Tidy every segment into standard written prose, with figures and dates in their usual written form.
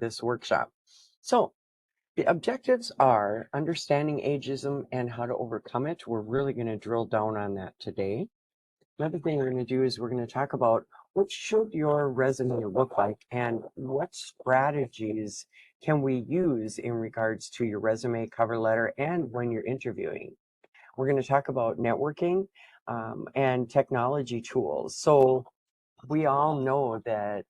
this workshop. So the objectives are understanding ageism and how to overcome it. We're really going to drill down on that today. Another thing we're going to do is we're going to talk about what should your resume look like and what strategies can we use in regards to your resume, cover letter, and when you're interviewing. We're going to talk about networking and technology tools. So we all know that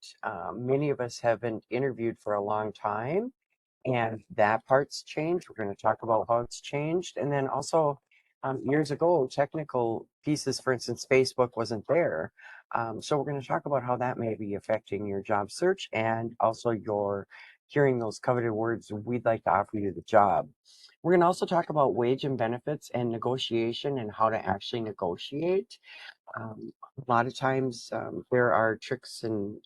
many of us haven't interviewed for a long time, and that part's changed. We're going to talk about how it's changed. And then also, years ago, technical pieces, for instance, Facebook wasn't there. So we're going to talk about how that may be affecting your job search and also your hearing those coveted words, we'd like to offer you the job. We're going to also talk about wage and benefits and negotiation and how to actually negotiate. A lot of times there are tricks and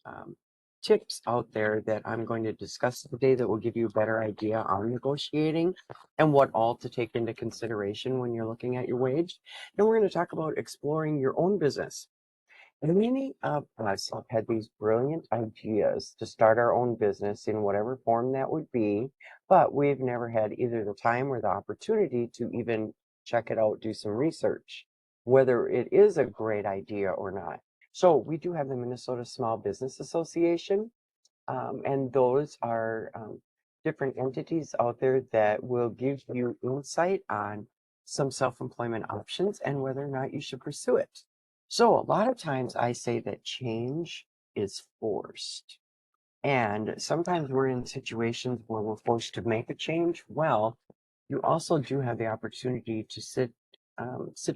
tips out there that I'm going to discuss today that will give you a better idea on negotiating and what all to take into consideration when you're looking at your wage. Then we're going to talk about exploring your own business. And many of us have had these brilliant ideas to start our own business in whatever form that would be, but we've never had either the time or the opportunity to even check it out, do some research, whether it is a great idea or not. So we do have the Minnesota Small Business Association, and those are different entities out there that will give you insight on some self-employment options and whether or not you should pursue it. So a lot of times I say that change is forced. And sometimes we're in situations where we're forced to make a change. Well, you also do have the opportunity to sit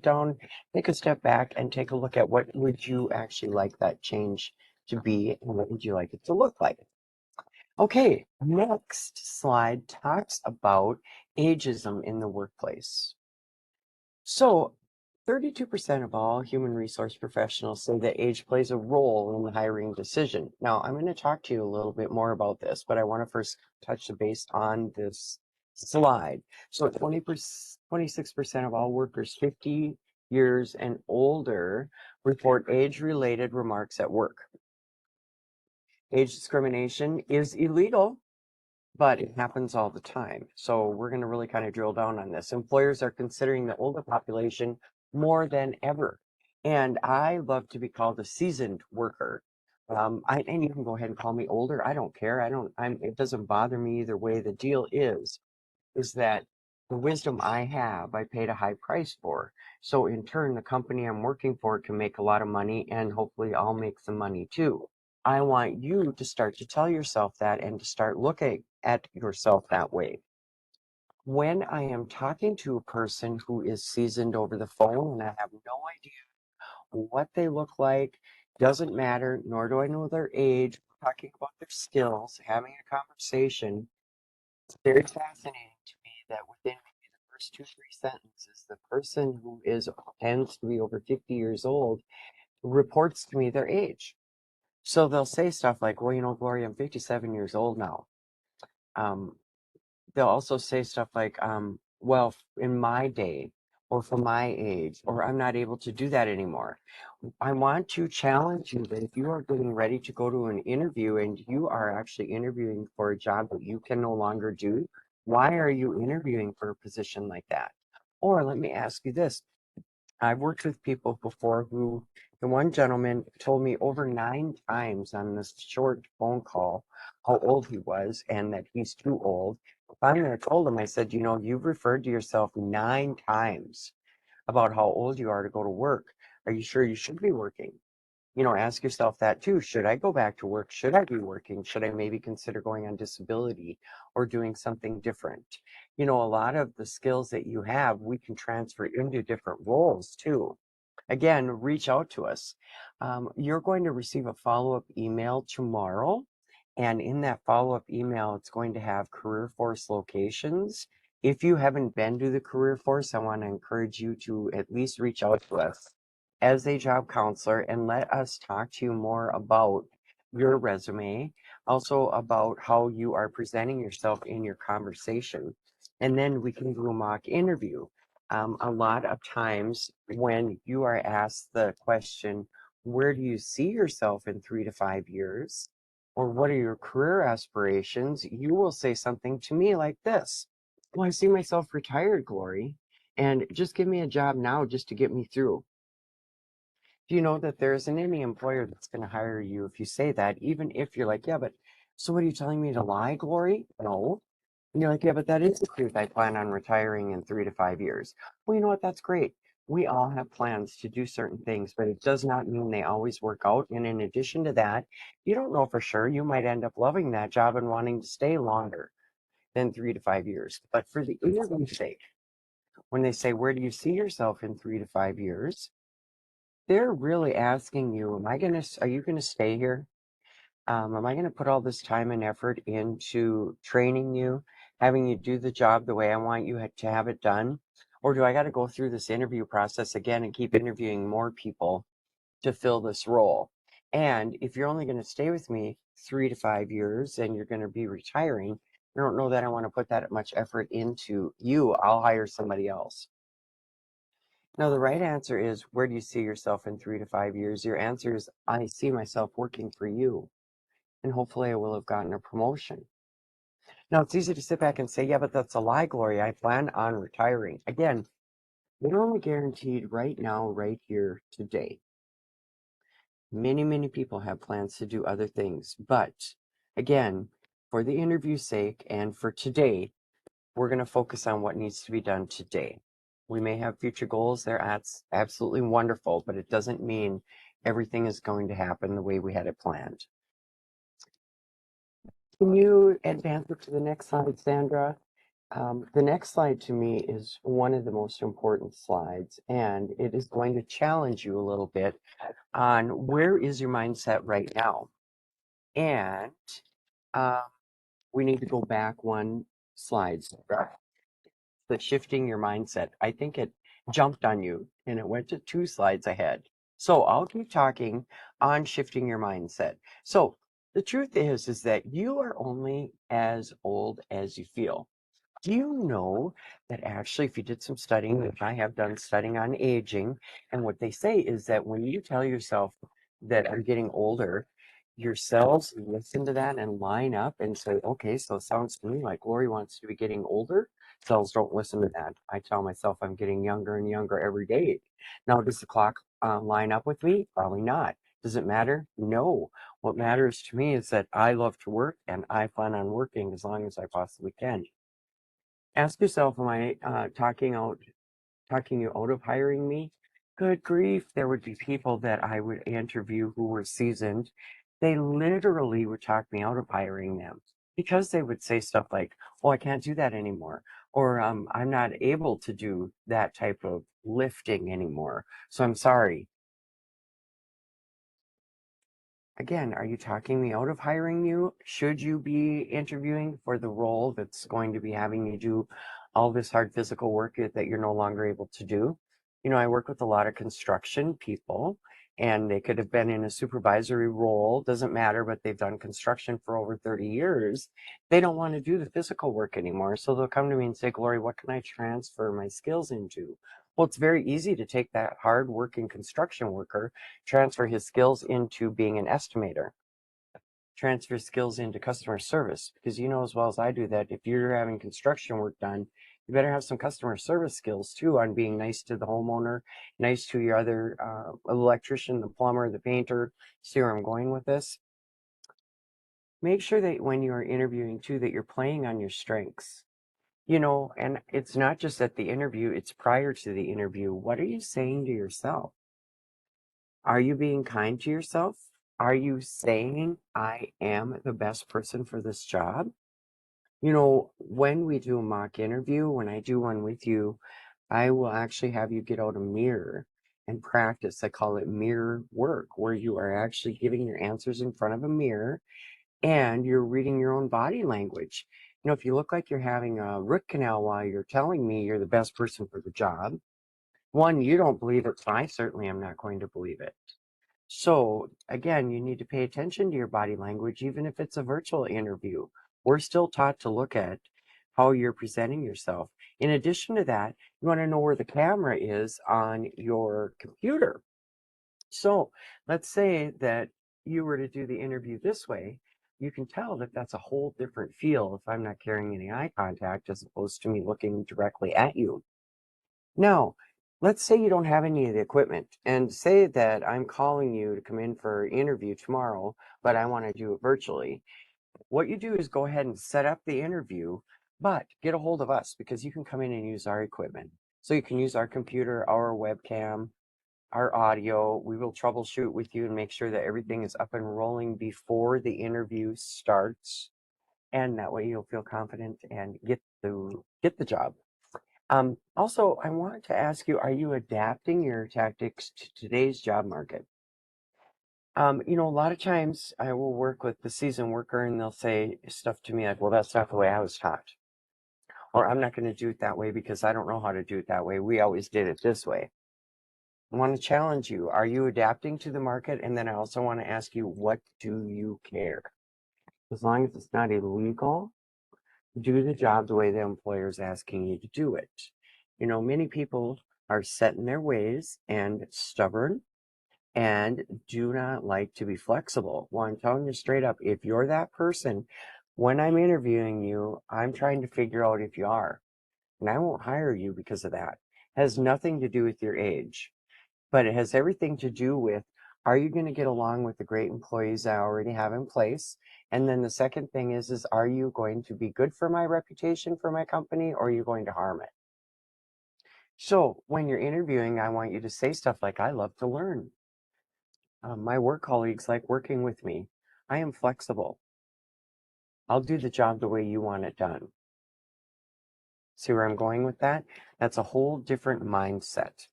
down, take a step back, and take a look at what would you actually like that change to be, and what would you like it to look like. Okay, next slide talks about ageism in the workplace. So 32% of all human resource professionals say that age plays a role in the hiring decision. Now, I'm going to talk to you a little bit more about this, but I want to first touch the base on this slide. So 26% of all workers 50 years and older report age-related remarks at work. Age discrimination is illegal, but it happens all the time. So we're going to really kind of drill down on this. Employers are considering the older population more than ever. And I love to be called a seasoned worker. And you can go ahead and call me older. I don't care. It doesn't bother me either way. The deal is that the wisdom I have, I paid a high price for. So in turn, the company I'm working for can make a lot of money, and hopefully I'll make some money too. I want you to start to tell yourself that and to start looking at yourself that way. When I am talking to a person who is seasoned over the phone and I have no idea what they look like, doesn't matter, nor do I know their age, we're talking about their skills, having a conversation, it's very fascinating to me that within maybe the first two, three sentences, the person who tends to be over 50 years old reports to me their age. So they'll say stuff like, well, Gloria, I'm 57 years old now. Um, they'll also say stuff like, well, in my day, or for my age, or I'm not able to do that anymore. I want to challenge you that if you are getting ready to go to an interview and you are actually interviewing for a job that you can no longer do, why are you interviewing for a position like that? Or let me ask you this. I've worked with people before the one gentleman told me over 9 times on this short phone call how old he was and that he's too old. Finally, I told him, I said, you've referred to yourself 9 times about how old you are to go to work. Are you sure you should be working? Ask yourself that too. Should I go back to work? Should I be working? Should I maybe consider going on disability or doing something different? A lot of the skills that you have, we can transfer into different roles too. Again, reach out to us. You're going to receive a follow-up email tomorrow. And in that follow-up email, it's going to have Career Force locations. If you haven't been to the Career Force, I want to encourage you to at least reach out to us as a job counselor and let us talk to you more about your resume, also about how you are presenting yourself in your conversation. And then we can do a mock interview. A lot of times when you are asked the question, where do you see yourself in 3 to 5 years? or what are your career aspirations, you will say something to me like this. Well, I see myself retired, Glory, and just give me a job now just to get me through. Do you know that there isn't any employer that's going to hire you if you say that, even if you're like, yeah, but so what are you telling me to lie, Glory? No. And you're like, yeah, but that is the truth. I plan on retiring in 3 to 5 years. Well, you know what? That's great. We all have plans to do certain things, but it does not mean they always work out. And in addition to that, you don't know for sure. You might end up loving that job and wanting to stay longer than 3 to 5 years. But for the interview's sake, when they say, where do you see yourself in 3 to 5 years? They're really asking you, are you gonna stay here? Am I gonna put all this time and effort into training you, having you do the job the way I want you to have it done? Or do I gotta go through this interview process again and keep interviewing more people to fill this role? And if you're only gonna stay with me 3 to 5 years and you're gonna be retiring, I don't know that I want to put that much effort into you. I'll hire somebody else. No, the right answer is, where do you see yourself in 3 to 5 years? Your answer is, I see myself working for you, and hopefully I will have gotten a promotion. Now, it's easy to sit back and say, yeah, but that's a lie, Gloria. I plan on retiring. Again, we're only guaranteed right now, right here, today. Many, many people have plans to do other things. But again, for the interview's sake and for today, we're going to focus on what needs to be done today. We may have future goals. That's absolutely wonderful, but it doesn't mean everything is going to happen the way we had it planned. Can you advance it to the next slide, Sandra? The next slide to me is one of the most important slides, and it is going to challenge you a little bit on where is your mindset right now. And uh, we need to go back one slide, Sandra. The shifting your mindset. I think it jumped on you and it went to 2 slides ahead. So I'll keep talking on shifting your mindset. So the truth is that you are only as old as you feel. Do you know that actually, if you did some studying, which I have done studying on aging, and what they say is that when you tell yourself that I'm getting older, your cells listen to that and line up and say, okay, so it sounds to me like Lori wants to be getting older. Cells don't listen to that. I tell myself I'm getting younger and younger every day. Now, does the clock line up with me? Probably not. Does it matter? No. What matters to me is that I love to work and I plan on working as long as I possibly can. Ask yourself, am I talking you out of hiring me? Good grief, there would be people that I would interview who were seasoned. They literally would talk me out of hiring them because they would say stuff like, "Oh, I can't do that anymore," or "I'm not able to do that type of lifting anymore, so I'm sorry." Again, are you talking me out of hiring you? Should you be interviewing for the role that's going to be having you do all this hard physical work that you're no longer able to do? You know, I work with a lot of construction people, and they could have been in a supervisory role, doesn't matter, but they've done construction for over 30 years. They don't want to do the physical work anymore. So they'll come to me and say, Glory, what can I transfer my skills into? Well, it's very easy to take that hard working construction worker, transfer his skills into being an estimator, transfer skills into customer service, because you know as well as I do that if you're having construction work done, you better have some customer service skills too on being nice to the homeowner, nice to your other electrician, the plumber, the painter. See where I'm going with this? Make sure that when you are interviewing too, that you're playing on your strengths. You know, and it's not just at the interview, it's prior to the interview. What are you saying to yourself? Are you being kind to yourself? Are you saying, I am the best person for this job? You know, when we do a mock interview, when I do one with you, I will actually have you get out a mirror and practice. I call it mirror work, where you are actually giving your answers in front of a mirror and you're reading your own body language. You know, if you look like you're having a root canal while you're telling me you're the best person for the job, one, you don't believe it, so I certainly am not going to believe it. So again, you need to pay attention to your body language, even if it's a virtual interview. We're still taught to look at how you're presenting yourself. In addition to that, you want to know where the camera is on your computer. So let's say that you were to do the interview this way. you can tell that that's a whole different feel if I'm not carrying any eye contact as opposed to me looking directly at you. Now, let's say you don't have any of the equipment and say that I'm calling you to come in for an interview tomorrow, but I want to do it virtually. What you do is go ahead and set up the interview, but get a hold of us because you can come in and use our equipment. So you can use our computer, our webcam, our audio. We will troubleshoot with you and make sure that everything is up and rolling before the interview starts. And that way you'll feel confident and get the job. Also, I wanted to ask you, are you adapting your tactics to today's job market? A lot of times I will work with the seasoned worker and they'll say stuff to me like, well, that's not the way I was taught. Or I'm not going to do it that way because I don't know how to do it that way. We always did it this way. I want to challenge you. Are you adapting to the market? And then I also want to ask you, what do you care? As long as it's not illegal, do the job the way the employer is asking you to do it. Many people are set in their ways and stubborn and do not like to be flexible. Well, I'm telling you straight up, if you're that person, when I'm interviewing you, I'm trying to figure out if you are. And I won't hire you because of that. It has nothing to do with your age, but it has everything to do with, are you going to get along with the great employees I already have in place? And then the second thing is are you going to be good for my reputation for my company, or are you going to harm it? So when you're interviewing, I want you to say stuff like, I love to learn. My work colleagues like working with me. I am flexible. I'll do the job the way you want it done. See where I'm going with that? That's a whole different mindset.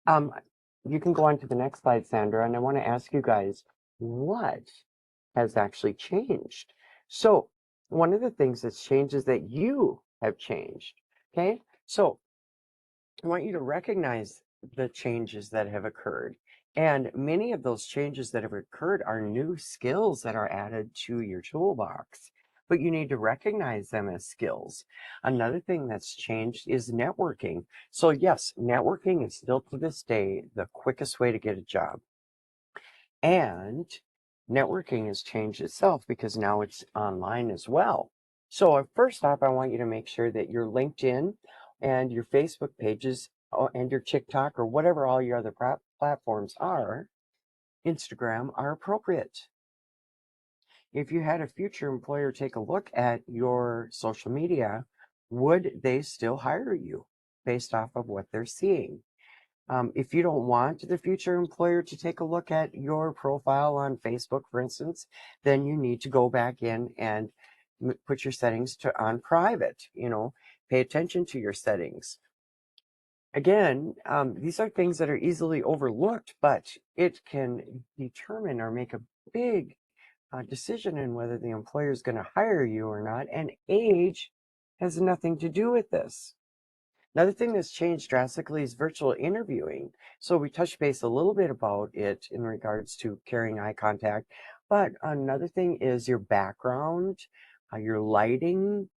Um, you can go on to the next slide, Sandra, and I want to ask you guys what has actually changed. So one of the things that's changed is that you have changed. Okay, so I want you to recognize the changes that have occurred. And many of those changes that have occurred are new skills that are added to your toolbox, but you need to recognize them as skills. Another thing that's changed is networking. So yes, networking is still to this day the quickest way to get a job. And networking has changed itself because now it's online as well. So first off, I want you to make sure that your LinkedIn and your Facebook pages and your TikTok or whatever all your other platforms are, Instagram, are appropriate. If you had a future employer take a look at your social media, would they still hire you based off of what they're seeing? If you don't want the future employer to take a look at your profile on Facebook, for instance, then you need to go back in and put your settings on private. Pay attention to your settings. Again, these are things that are easily overlooked, but it can determine or make a big decision in whether the employer is going to hire you or not, and age has nothing to do with this. Another thing that's changed drastically is virtual interviewing. So we touched base a little bit about it in regards to carrying eye contact, but another thing is your background, your lighting.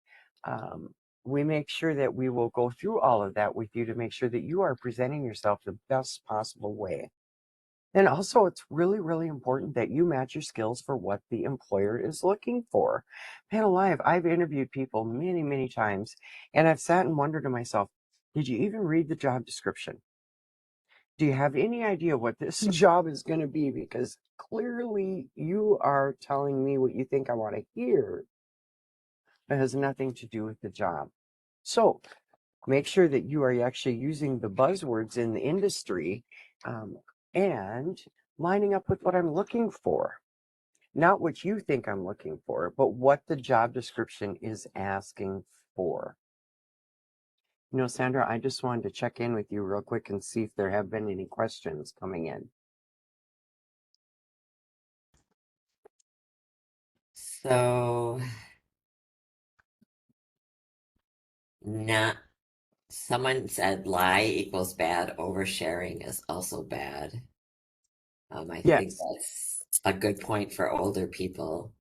We make sure that we will go through all of that with you to make sure that you are presenting yourself the best possible way. And also, it's really, really important that you match your skills for what the employer is looking for. Man alive, I've interviewed people many, many times, and I've sat and wondered to myself, did you even read the job description? Do you have any idea what this job is going to be? Because clearly you are telling me what you think I want to hear. It has nothing to do with the job. So make sure that you are actually using the buzzwords in the industry and lining up with what I'm looking for. Not what you think I'm looking for, but what the job description is asking for. Sandra, I just wanted to check in with you real quick and see if there have been any questions coming in. So, not someone said lie equals bad, oversharing is also bad. I think Yes. that's a good point for older people.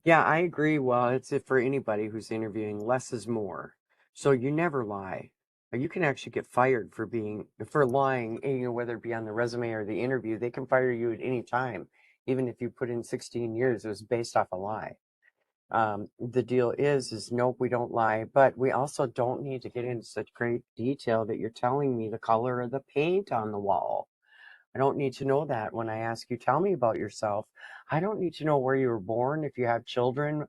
Yeah, I agree. Well, it's it for anybody who's interviewing, less is more. So you never lie. You can actually get fired for lying, whether it be on the resume or the interview. They can fire you at any time Even if you put in 16 years, it was based off a lie. The deal is nope, we don't lie, but we also don't need to get into such great detail that you're telling me the color of the paint on the wall. I don't need to know that when I ask you, tell me about yourself. I don't need to know where you were born, if you have children.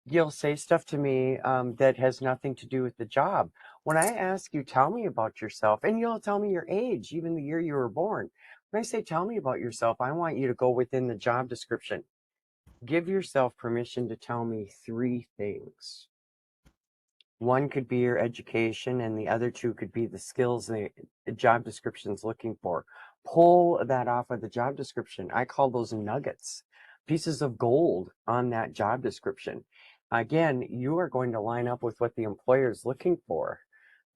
You'll say stuff to me that has nothing to do with the job. When I ask you, tell me about yourself, and you'll tell me your age, even the year you were born. When I say, tell me about yourself, I want you to go within the job description. Give yourself permission to tell me 3 things. One could be your education, and the other two could be the skills the job description's looking for. Pull that off of the job description. I call those nuggets, pieces of gold on that job description. Again, you are going to line up with what the employer is looking for,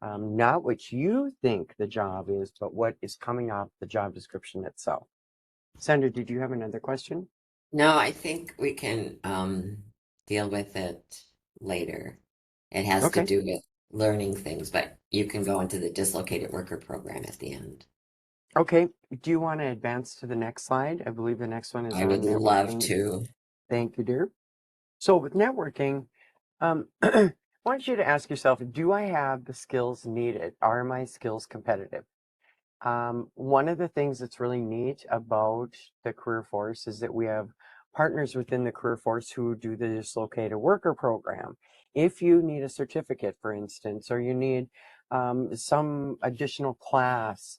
not what you think the job is, but what is coming off the job description itself. Sandra, did you have another question? No, I think we can deal with it later. It has to Okay. do with learning things, but you can go into the dislocated worker program at the end. Okay. Do you want to advance to the next slide? I believe the next one is I would on love networking. to. Thank you, dear. So with networking, I want you to ask yourself, do I have the skills needed? Are my skills competitive? One of the things that's really neat about the career force is that we have partners within the career force who do the dislocated worker program. If you need a certificate, for instance, or you need some additional class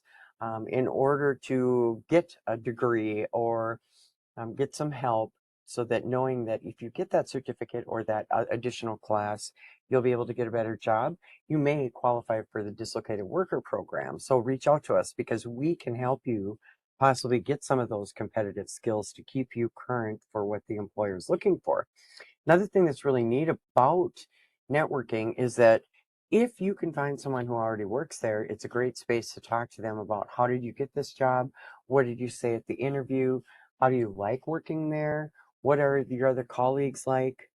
in order to get a degree or get some help, so that knowing that if you get that certificate or that additional class, you'll be able to get a better job, you may qualify for the dislocated worker program. So reach out to us because we can help you possibly get some of those competitive skills to keep you current for what the employer is looking for. Another thing that's really neat about networking is that if you can find someone who already works there, it's a great space to talk to them about how did you get this job? What did you say at the interview? How do you like working there? What are your other colleagues like?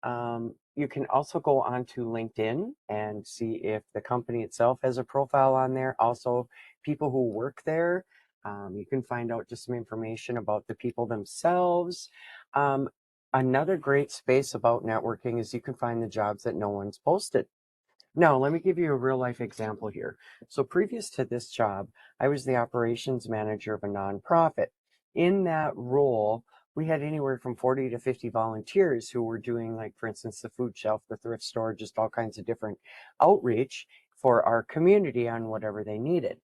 You can also go onto LinkedIn and see if the company itself has a profile on there. Also, people who work there. You can find out just some information about the people themselves. Um, Another great space about networking is you can find the jobs that no one's posted. Now, let me give you a real life example here. So, previous to this job, I was the operations manager of a nonprofit. In that role, we had anywhere from 40 to 50 volunteers who were doing, like, for instance, the food shelf, the thrift store, just all kinds of different outreach for our community on whatever they needed.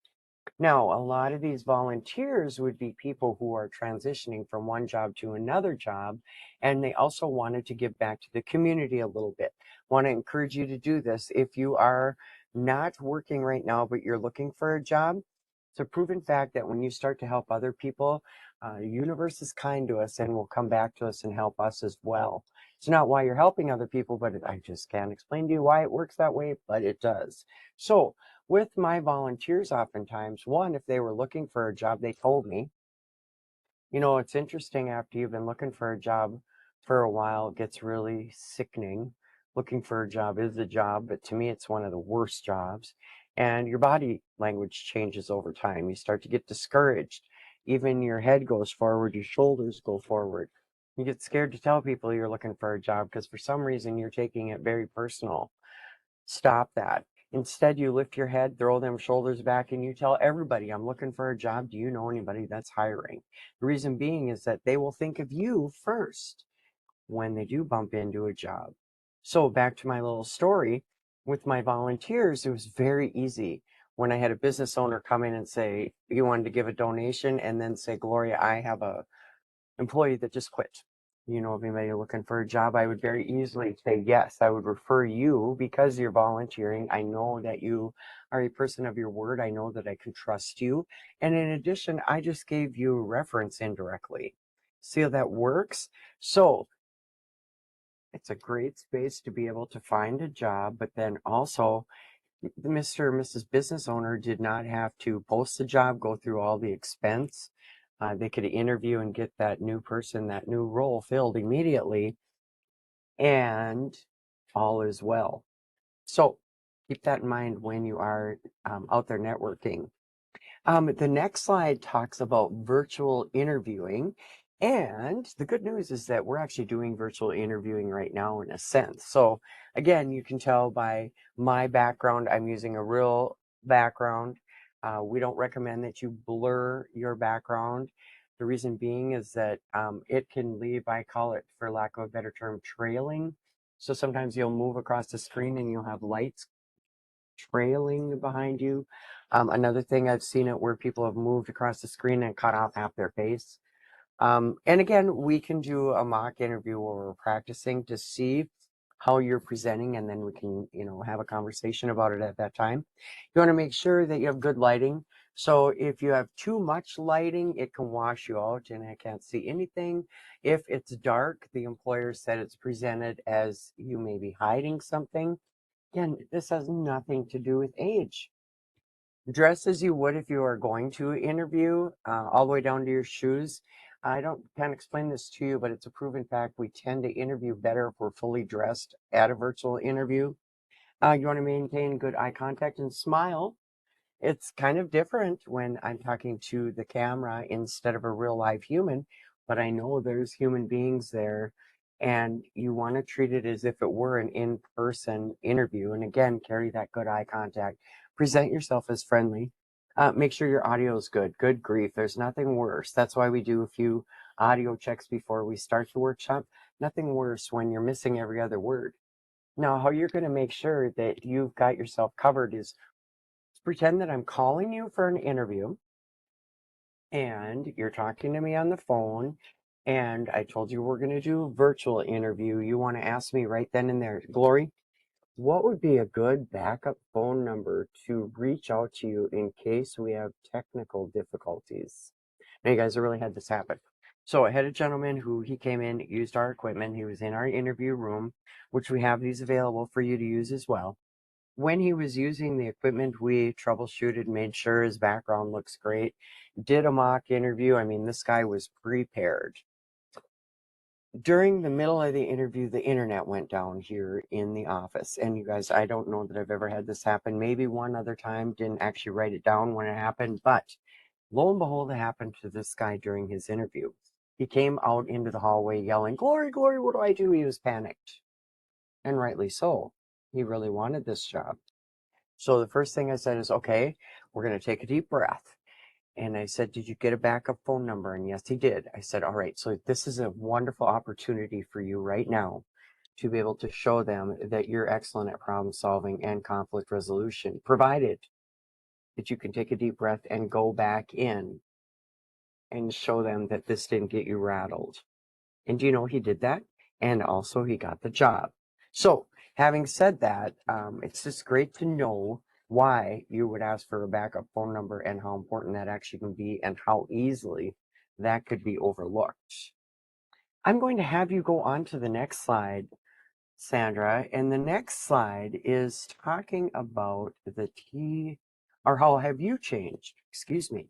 Now, a lot of these volunteers would be people who are transitioning from one job to another job, and they also wanted to give back to the community a little bit. Want to encourage you to do this. If you are not working right now, but you're looking for a job, it's a proven fact that when you start to help other people, the universe is kind to us and will come back to us and help us as well. It's not why you're helping other people, but I just can't explain to you why it works that way, but it does. So, with my volunteers, oftentimes, one, if they were looking for a job, they told me. It's interesting after you've been looking for a job for a while, it gets really sickening. Looking for a job is a job, but to me, it's one of the worst jobs. And your body language changes over time. You start to get discouraged. Even your head goes forward, your shoulders go forward. You get scared to tell people you're looking for a job because for some reason you're taking it very personal. Stop that. Instead, you lift your head, throw them shoulders back, and you tell everybody, I'm looking for a job. Do you know anybody that's hiring? The reason being is that they will think of you first when they do bump into a job. So, back to my little story with my volunteers, it was very easy. When I had a business owner come in and say, you wanted to give a donation, and then say, Gloria, I have a employee that just quit. If anybody looking for a job, I would very easily say yes. I would refer you because you're volunteering. I know that you are a person of your word. I know that I can trust you. And in addition, I just gave you a reference indirectly. See how that works? So it's a great space to be able to find a job, but then also the Mr. or Mrs. Business owner did not have to post the job, go through all the expense. They could interview and get that new person, that new role filled immediately, and all is well. So keep that in mind when you are out there networking. The next slide talks about virtual interviewing. And the good news is that we're actually doing virtual interviewing right now in a sense. So again, you can tell by my background, I'm using a real background. We don't recommend that you blur your background. The reason being is that it can leave, I call it, for lack of a better term, trailing. So sometimes you'll move across the screen and you'll have lights trailing behind you. Another thing I've seen it where people have moved across the screen and cut off half their face. And again, we can do a mock interview where we're practicing to see how you're presenting, and then we can, have a conversation about it at that time. You want to make sure that you have good lighting. So if you have too much lighting, it can wash you out and I can't see anything. If it's dark, the employer said it's presented as you may be hiding something. Again, this has nothing to do with age. Dress as you would if you are going to interview, all the way down to your shoes. I can't explain this to you, but it's a proven fact. We tend to interview better if we're fully dressed at a virtual interview. You want to maintain good eye contact and smile. It's kind of different when I'm talking to the camera instead of a real live human, but I know there's human beings there and you want to treat it as if it were an in-person interview. And again, carry that good eye contact. Present yourself as friendly. Make sure your audio is good. Good grief. There's nothing worse. That's why we do a few audio checks before we start the workshop. Nothing worse when you're missing every other word. Now, how you're going to make sure that you've got yourself covered is pretend that I'm calling you for an interview and you're talking to me on the phone and I told you we're going to do a virtual interview. You want to ask me right then and there, Glory, what would be a good backup phone number to reach out to you in case we have technical difficulties? Now, you guys have really had this happen. So I had a gentleman who he came in, used our equipment. He was in our interview room, which we have these available for you to use as well. When he was using the equipment, we troubleshooted, made sure his background looks great, did a mock interview. I mean, this guy was prepared. During the middle of the interview, the internet went down here in the office. And you guys, I don't know that I've ever had this happen. Maybe one other time, didn't actually write it down when it happened, but lo and behold, it happened to this guy during his interview. He came out into the hallway yelling, Glory, Glory, what do I do? He was panicked. And rightly so. He really wanted this job. So the first thing I said is, okay, we're going to take a deep breath. And I said, did you get a backup phone number? And yes, he did. I said, all right, so this is a wonderful opportunity for you right now to be able to show them that you're excellent at problem solving and conflict resolution, provided that you can take a deep breath and go back in and show them that this didn't get you rattled. And do you know he did that? And also he got the job. So having said that, it's just great to know why you would ask for a backup phone number and how important that actually can be and how easily that could be overlooked. I'm going to have you go on to the next slide, Sandra, and the next slide is talking about the T, or how have you changed? Excuse me.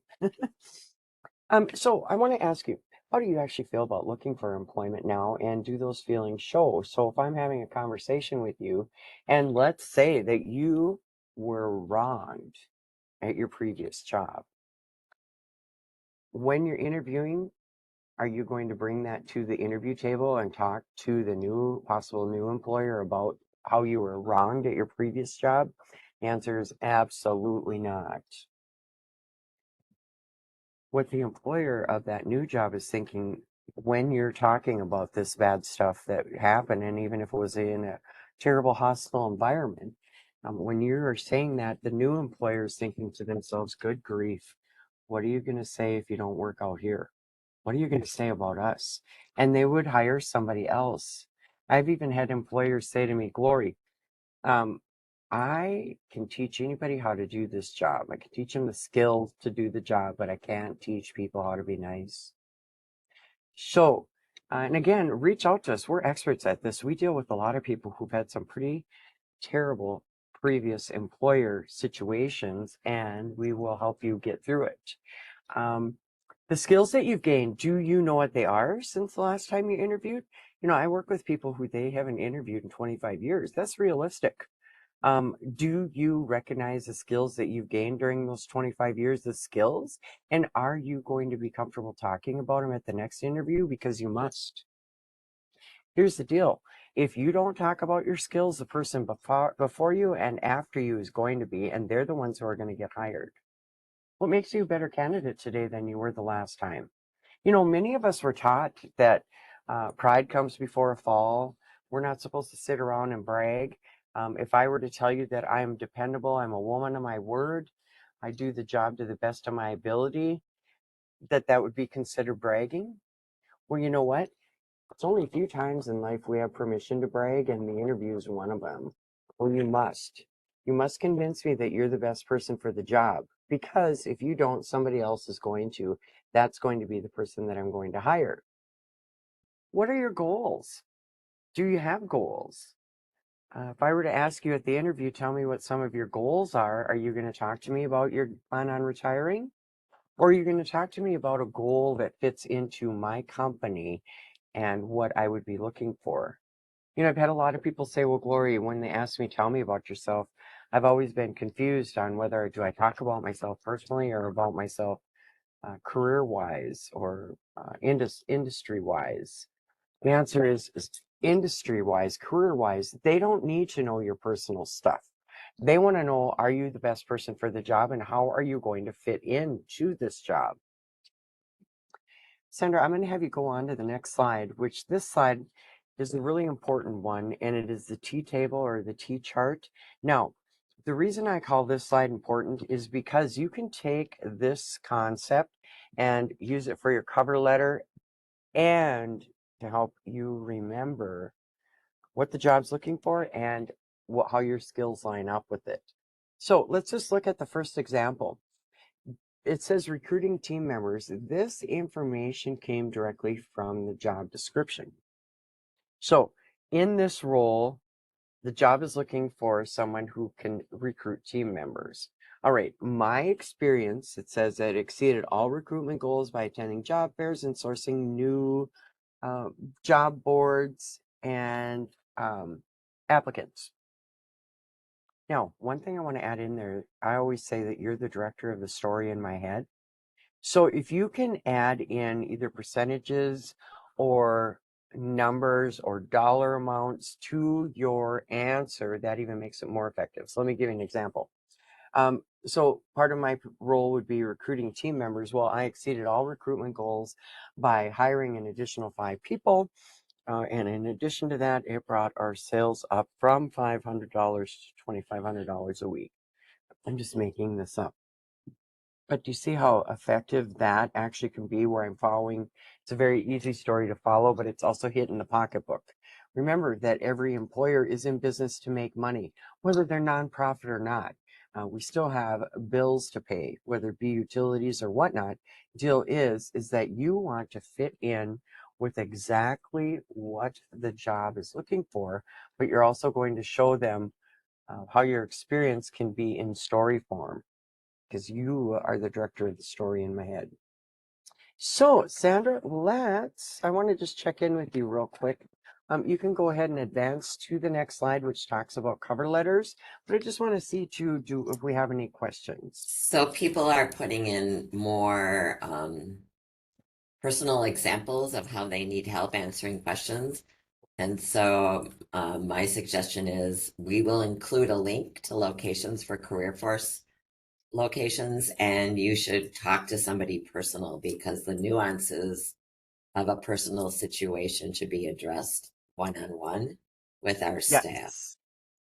So I want to ask you, how do you actually feel about looking for employment now, and do those feelings show? So if I'm having a conversation with you, and let's say that you were wronged at your previous job, when you're interviewing, are you going to bring that to the interview table and talk to the possible new employer about how you were wronged at your previous job? The answer is absolutely not. What the employer of that new job is thinking when you're talking about this bad stuff that happened, and even if it was in a terrible hostile environment, when you're saying that, the new employer is thinking to themselves, good grief, what are you going to say if you don't work out here? What are you going to say about us? And they would hire somebody else. I've even had employers say to me, Glory, I can teach anybody how to do this job. I can teach them the skills to do the job, but I can't teach people how to be nice. So, and again, reach out to us. We're experts at this. We deal with a lot of people who've had some pretty terrible previous employer situations, and we will help you get through it. The skills that you've gained, do you know what they are since the last time you interviewed? I work with people who they haven't interviewed in 25 years. That's realistic. Do you recognize the skills that you've gained during those 25 years of skills? And are you going to be comfortable talking about them at the next interview? Because you must. Here's the deal. If you don't talk about your skills, the person before you and after you is going to be, and they're the ones who are going to get hired. What makes you a better candidate today than you were the last time? You know, many of us were taught that pride comes before a fall. We're not supposed to sit around and brag. If I were to tell you that I am dependable, I'm a woman of my word, I do the job to the best of my ability, that would be considered bragging. Well, you know what? It's only a few times in life we have permission to brag, and the interview is one of them. Well, you must. You must convince me that you're the best person for the job. Because if you don't, somebody else is going to. That's going to be the person that I'm going to hire. What are your goals? Do you have goals? If I were to ask you at the interview, tell me what some of your goals are you going to talk to me about your plan on retiring? Or are you going to talk to me about a goal that fits into my company and what I would be looking for? You know, I've had a lot of people say, well, Glory, when they ask me, tell me about yourself, I've always been confused on whether do I talk about myself personally or about myself career-wise or industry-wise. The answer is industry-wise, career-wise, they don't need to know your personal stuff. They want to know, are you the best person for the job and how are you going to fit into this job? Sandra, I'm going to have you go on to the next slide, which this slide is a really important one, and it is the T table or the T chart. Now, the reason I call this slide important is because you can take this concept and use it for your cover letter and to help you remember what the job's looking for and how your skills line up with it. So let's just look at the first example. It says recruiting team members. This information came directly from the job description. So in this role, the job is looking for someone who can recruit team members. All right, my experience, it says that exceeded all recruitment goals by attending job fairs and sourcing new job boards and applicants. Now, one thing I want to add in there, I always say that you're the director of the story in my head. So if you can add in either percentages or numbers or dollar amounts to your answer, that even makes it more effective. So let me give you an example. So part of my role would be recruiting team members. Well, I exceeded all recruitment goals by hiring an additional 5 people. And in addition to that, it brought our sales up from $500 to $2,500 a week. I'm just making this up. But do you see how effective that actually can be where I'm following? It's a very easy story to follow, but it's also hitting the pocketbook. Remember that every employer is in business to make money, whether they're nonprofit or not. We still have bills to pay, whether it be utilities or whatnot. Deal is that you want to fit in with exactly what the job is looking for, but you're also going to show them how your experience can be in story form because you are the director of the story in my head. So, Sandra, I want to just check in with you real quick. You can go ahead and advance to the next slide, which talks about cover letters, but I just want to see if we have any questions. So people are putting in more personal examples of how they need help answering questions. And so my suggestion is we will include a link to locations for Career Force locations, and you should talk to somebody personal because the nuances of a personal situation should be addressed one-on-one with our staff. Yes,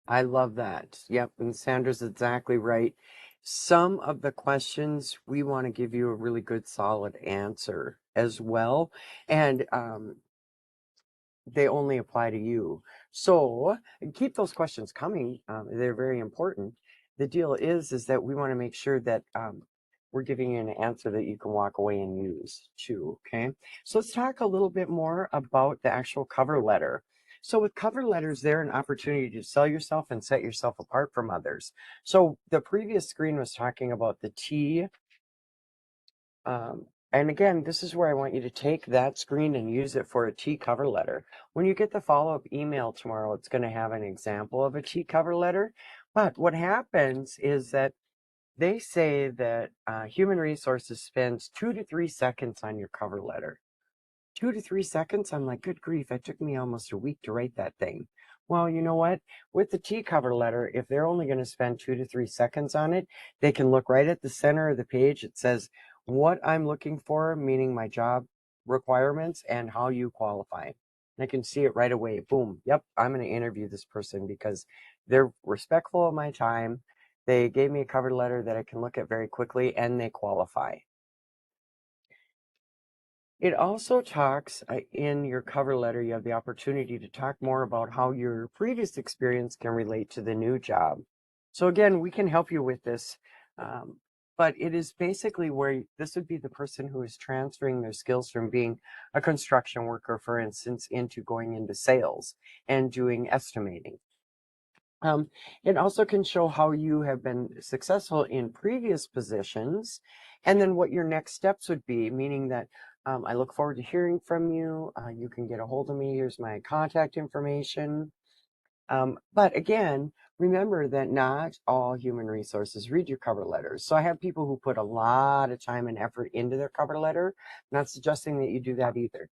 I love that. Yep, and Sandra's exactly right. Some of the questions we want to give you a really good, solid answer as well. And they only apply to you. So keep those questions coming. They're very important. The deal is that we want to make sure that we're giving you an answer that you can walk away and use too. Okay. So let's talk a little bit more about the actual cover letter. So with cover letters, they're an opportunity to sell yourself and set yourself apart from others. So the previous screen was talking about the T. And again, this is where I want you to take that screen and use it for a T cover letter. When you get the follow-up email tomorrow, it's going to have an example of a T cover letter. But what happens is that they say that human resources spends 2 to 3 seconds on your cover letter. 2 to 3 seconds? I'm like, good grief, it took me almost a week to write that thing. Well, you know what? With the T cover letter, if they're only going to spend 2 to 3 seconds on it, they can look right at the center of the page. It says what I'm looking for, meaning my job requirements and how you qualify. And I can see it right away. Boom. Yep, I'm going to interview this person because they're respectful of my time. They gave me a cover letter that I can look at very quickly and they qualify. It also talks in your cover letter, you have the opportunity to talk more about how your previous experience can relate to the new job. So, again, we can help you with this, but it is basically where this would be the person who is transferring their skills from being a construction worker, for instance, into going into sales and doing estimating. It also can show how you have been successful in previous positions and then what your next steps would be, meaning that I look forward to hearing from you. You can get a hold of me. Here's my contact information. But again, remember that not all human resources read your cover letters. So I have people who put a lot of time and effort into their cover letter. Not suggesting that you do that either.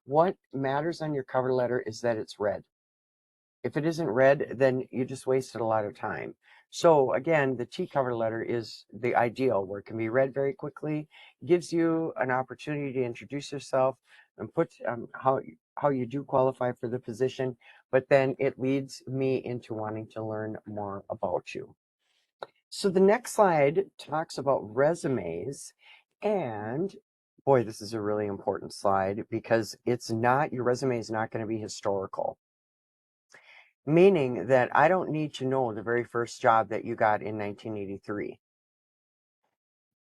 What matters on your cover letter is that it's read. If it isn't read, then you just wasted a lot of time. So again, the T cover letter is the ideal where it can be read very quickly, gives you an opportunity to introduce yourself and put how you do qualify for the position, but then it leads me into wanting to learn more about you. So the next slide talks about resumes, and boy, this is a really important slide because your resume is not going to be historical. Meaning that I don't need to know the very first job that you got in 1983.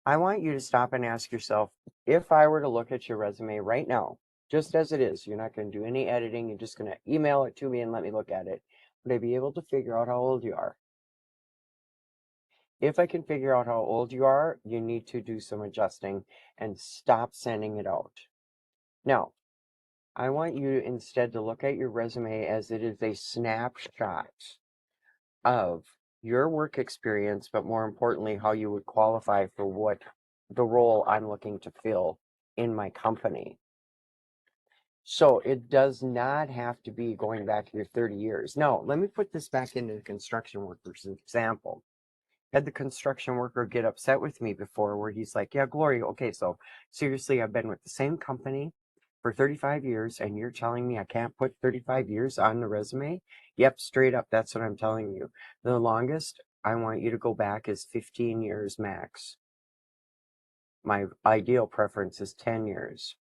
I want you to stop and ask yourself, if I were to look at your resume right now, just as it is, you're not going to do any editing, you're just going to email it to me and let me look at it, would I be able to figure out how old you are? If I can figure out how old you are, you need to do some adjusting and stop sending it out. Now, I want you instead to look at your resume as it is a snapshot of your work experience, but more importantly, how you would qualify for what the role I'm looking to fill in my company. So it does not have to be going back your 30 years. Now, let me put this back into the construction worker's example. Had the construction worker get upset with me before where he's like, yeah, Gloria, okay, so seriously, I've been with the same company for 35 years and you're telling me I can't put 35 years on the resume? Yep, straight up, that's what I'm telling you. The longest I want you to go back is 15 years max. My ideal preference is 10 years.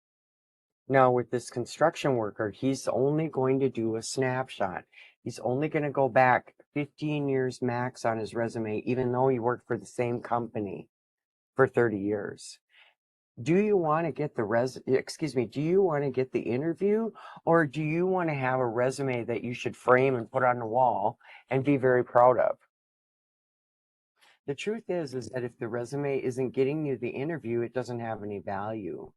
Now, with this construction worker, he's only going to do a snapshot. He's only going to go back 15 years max on his resume, even though he worked for the same company for 30 years. Do you want to get do you want to get the interview, or do you want to have a resume that you should frame and put on the wall and be very proud of? The truth is that if the resume isn't getting you the interview, it doesn't have any value.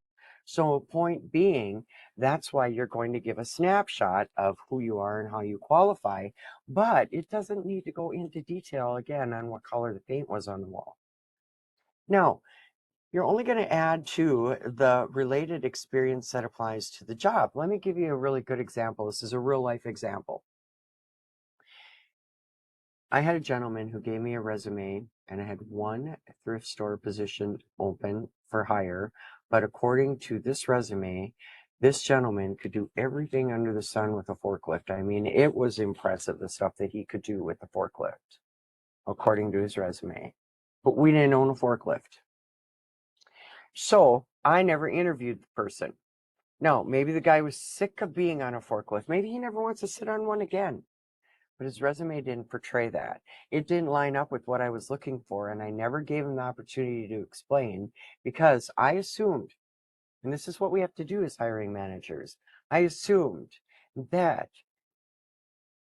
So point being, that's why you're going to give a snapshot of who you are and how you qualify, but it doesn't need to go into detail again on what color the paint was on the wall. Now, you're only going to add to the related experience that applies to the job. Let me give you a really good example. This is a real life example. I had a gentleman who gave me a resume and I had one thrift store position open for hire. But according to this resume, this gentleman could do everything under the sun with a forklift. I mean, it was impressive the stuff that he could do with the forklift, according to his resume. But we didn't own a forklift. So I never interviewed the person. No, maybe the guy was sick of being on a forklift. Maybe he never wants to sit on one again. But his resume didn't portray that. It didn't line up with what I was looking for, and I never gave him the opportunity to explain because I assumed, and this is what we have to do as hiring managers, I assumed that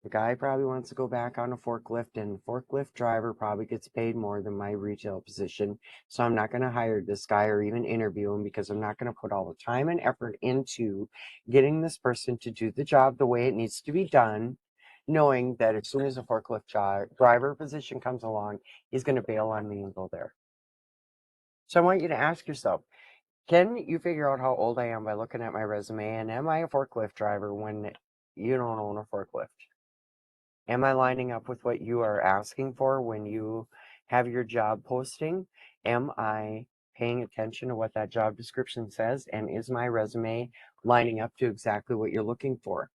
the guy probably wants to go back on a forklift, and the forklift driver probably gets paid more than my retail position. So I'm not going to hire this guy or even interview him because I'm not going to put all the time and effort into getting this person to do the job the way it needs to be done knowing that as soon as a forklift driver position comes along, he's going to bail on me and go there. So I want you to ask yourself, can you figure out how old I am by looking at my resume? And am I a forklift driver when you don't own a forklift? Am I lining up with what you are asking for when you have your job posting? Am I paying attention to what that job description says? And is my resume lining up to exactly what you're looking for?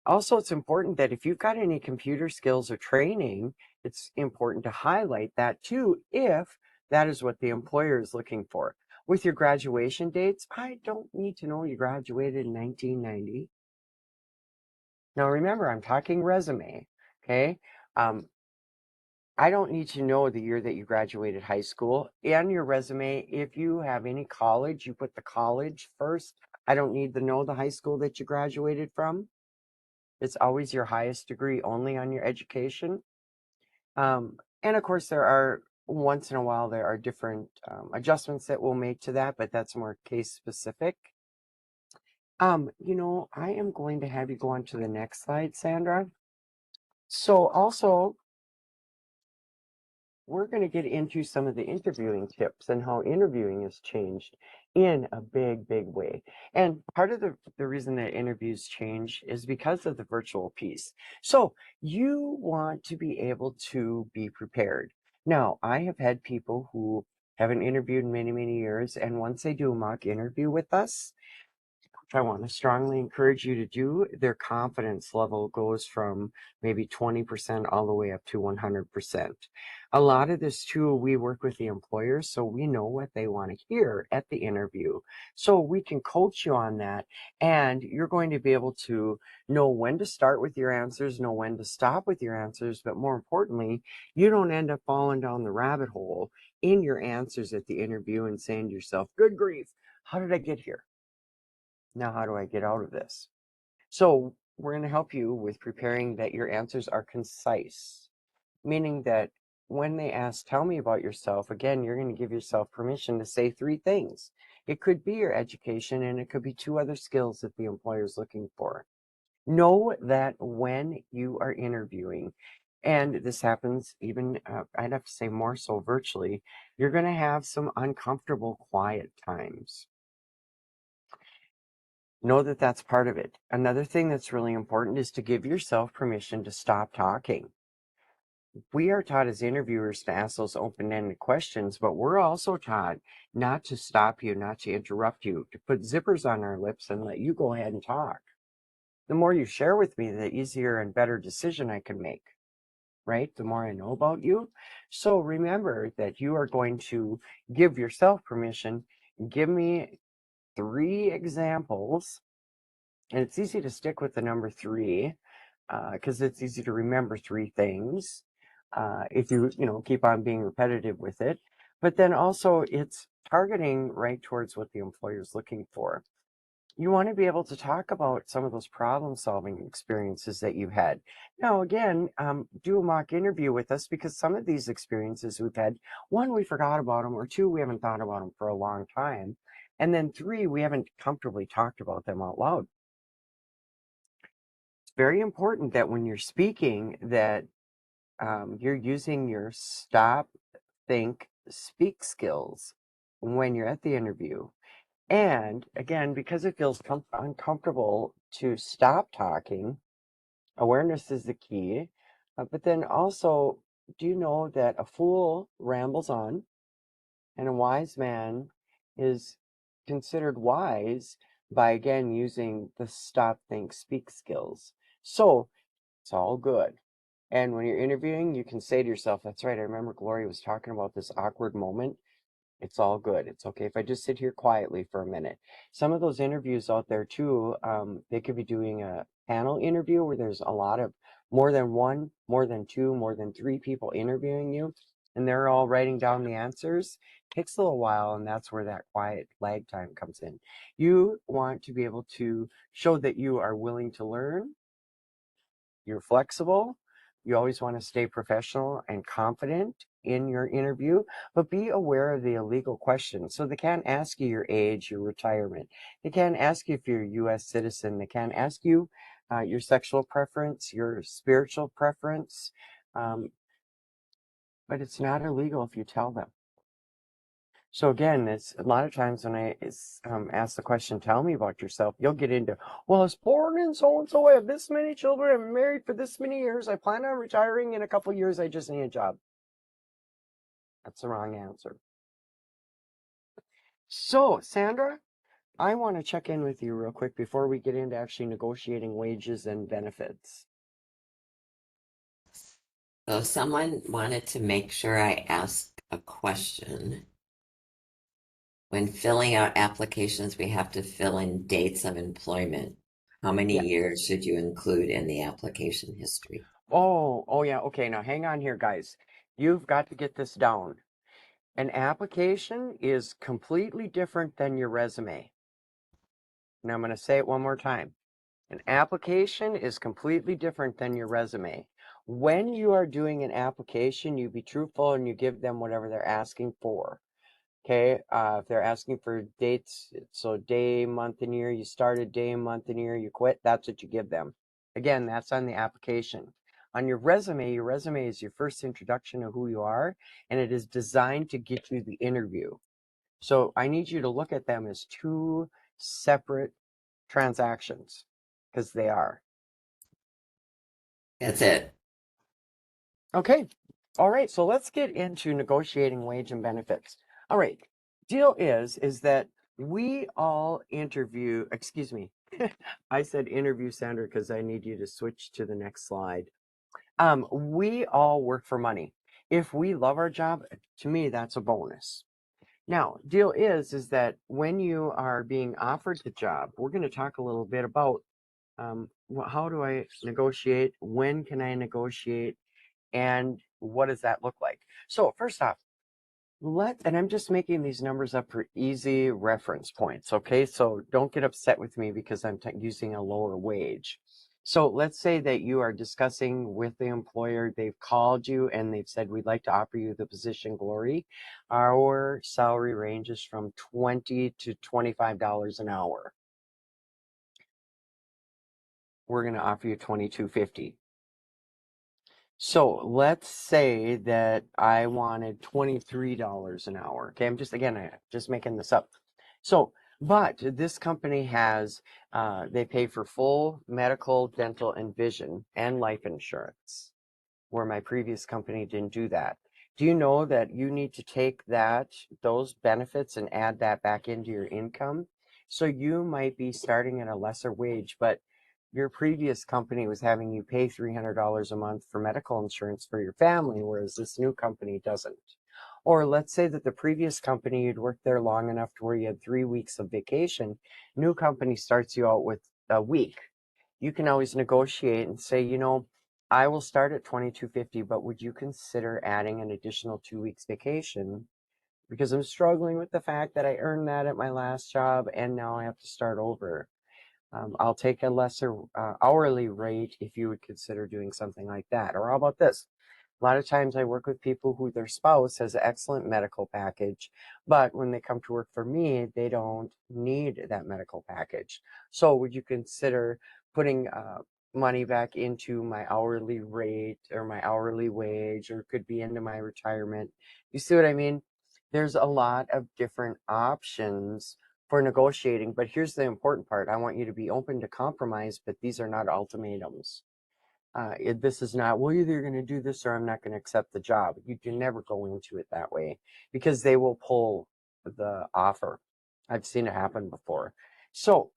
Also, it's important that if you've got any computer skills or training, it's important to highlight that too, if that is what the employer is looking for. With your graduation dates, I don't need to know you graduated in 1990. Now remember, I'm talking resume, okay? I don't need to know the year that you graduated high school. In your resume, if you have any college, you put the college first. I don't need to know the high school that you graduated from. It's always your highest degree only on your education. And of course, once in a while, there are different adjustments that we'll make to that, but that's more case specific. I am going to have you go on to the next slide, Sandra. So also, we're going to get into some of the interviewing tips and how interviewing has changed in a big, big way. And part of the reason that interviews change is because of the virtual piece. So you want to be able to be prepared. Now, I have had people who haven't interviewed in many, many years, and once they do a mock interview with us, I want to strongly encourage you to do, their confidence level goes from maybe 20% all the way up to 100%. A lot of this too, we work with the employers, so we know what they want to hear at the interview. So we can coach you on that, and you're going to be able to know when to start with your answers, know when to stop with your answers, but more importantly, you don't end up falling down the rabbit hole in your answers at the interview and saying to yourself, good grief, how did I get here? Now, how do I get out of this? So we're going to help you with preparing that your answers are concise, meaning that when they ask, tell me about yourself, again, you're going to give yourself permission to say 3 things. It could be your education, and it could be 2 other skills that the employer is looking for. Know that when you are interviewing, and this happens even, I'd have to say more so virtually, you're going to have some uncomfortable quiet times. Know that that's part of it. Another thing that's really important is to give yourself permission to stop talking. We are taught as interviewers to ask those open-ended questions, but we're also taught not to stop you, not to interrupt you, to put zippers on our lips and let you go ahead and talk. The more you share with me, the easier and better decision I can make, right? The more I know about you. So remember that you are going to give yourself permission. Give me 3 examples. And it's easy to stick with the number 3 because it's easy to remember 3 things if you keep on being repetitive with it. But then also it's targeting right towards what the employer is looking for. You want to be able to talk about some of those problem-solving experiences that you've had. Now, again, do a mock interview with us because some of these experiences we've had, 1, we forgot about them, or 2, we haven't thought about them for a long time. And then 3, we haven't comfortably talked about them out loud. Very important that when you're speaking that you're using your stop, think, speak skills when you're at the interview. And again, because it feels uncomfortable to stop talking, awareness is the key. But then also, do you know that a fool rambles on and a wise man is considered wise by, again, using the stop, think, speak skills? So it's all good. And when you're interviewing, you can say to yourself, that's right, I remember Gloria was talking about this awkward moment. It's all good. It's okay if I just sit here quietly for a minute. Some of those interviews out there too, they could be doing a panel interview where there's a lot of more than 1, more than 2, more than 3 people interviewing you, and they're all writing down the answers. Takes a little while, and that's where that quiet lag time comes in. You want to be able to show that you are willing to learn, you're flexible. You always want to stay professional and confident in your interview, but be aware of the illegal questions. So they can't ask you your age, your retirement. They can't ask you if you're a U.S. citizen. They can't ask you your sexual preference, your spiritual preference, um, but it's not illegal if you tell them. So again, it's a lot of times when I ask the question, tell me about yourself, you'll get into, well, I was born in so and so, I have this many children, I'm married for this many years, I plan on retiring in a couple of years, I just need a job. That's the wrong answer. So, Sandra, I want to check in with you real quick before we get into actually negotiating wages and benefits. So someone wanted to make sure I ask a question. When filling out applications, we have to fill in dates of employment. How many Yeah. years should you include in the application history? Oh yeah. Okay, now hang on here, guys. You've got to get this down. An application is completely different than your resume. Now I'm going to say it one more time. An application is completely different than your resume. When you are doing an application, you be truthful and you give them whatever they're asking for. Okay, if they're asking for dates, so day, month, and year, you started day, month, and year, you quit, that's what you give them. Again, that's on the application. On your resume is your first introduction of who you are, and it is designed to get you the interview. So I need you to look at them as two separate transactions, because they are. That's it. Okay. All right. So let's get into negotiating wage and benefits. All right. Deal is that we all interview, excuse me. I said interview, Sandra, because I need you to switch to the next slide. We all work for money. If we love our job, to me, that's a bonus. Now, deal is that when you are being offered the job, we're going to talk a little bit about how do I negotiate? When can I negotiate? And what does that look like? So first off, and I'm just making these numbers up for easy reference points, okay? So don't get upset with me because I'm using a lower wage. So let's say that you are discussing with the employer, they've called you and they've said, we'd like to offer you the position, Glory. Our salary ranges from $20 to $25 an hour. We're going to offer you $22.50. So let's say that I wanted $23 an hour. Okay, I'm just making this up. So, but this company has, they pay for full medical, dental, and vision and life insurance, where my previous company didn't do that. Do you know that you need to take those benefits and add that back into your income? So you might be starting at a lesser wage, but your previous company was having you pay $300 a month for medical insurance for your family, whereas this new company doesn't. Or let's say that the previous company, you'd worked there long enough to where you had 3 weeks of vacation. New company starts you out with a week. You can always negotiate and say, I will start at $22.50, but would you consider adding an additional 2 weeks vacation? Because I'm struggling with the fact that I earned that at my last job and now I have to start over. I'll take a lesser hourly rate if you would consider doing something like that. Or how about this? A lot of times I work with people who their spouse has an excellent medical package, but when they come to work for me, they don't need that medical package. So would you consider putting money back into my hourly rate or my hourly wage, or could be into my retirement? You see what I mean? There's a lot of different options for negotiating, but here's the important part. I want you to be open to compromise, but these are not ultimatums. This is not, well, either you're going to do this or I'm not going to accept the job. You can never go into it that way because they will pull the offer. I've seen it happen before. So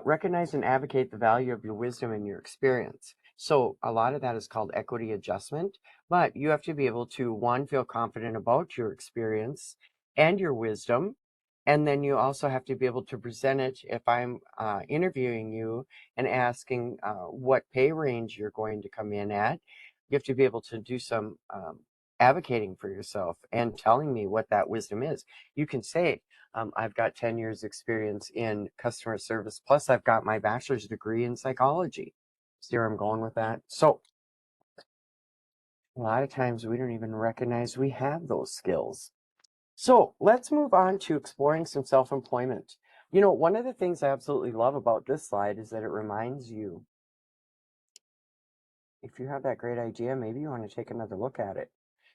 recognize and advocate the value of your wisdom and your experience. So a lot of that is called equity adjustment, but you have to be able to, one, feel confident about your experience and your wisdom. And then you also have to be able to present it if I'm interviewing you and asking what pay range you're going to come in at. You have to be able to do some advocating for yourself and telling me what that wisdom is. You can say, I've got 10 years experience in customer service, plus I've got my bachelor's degree in psychology. See where I'm going with that? So a lot of times we don't even recognize we have those skills. So let's move on to exploring some self-employment. One of the things I absolutely love about this slide is that it reminds you if you have that great idea, maybe you want to take another look at it.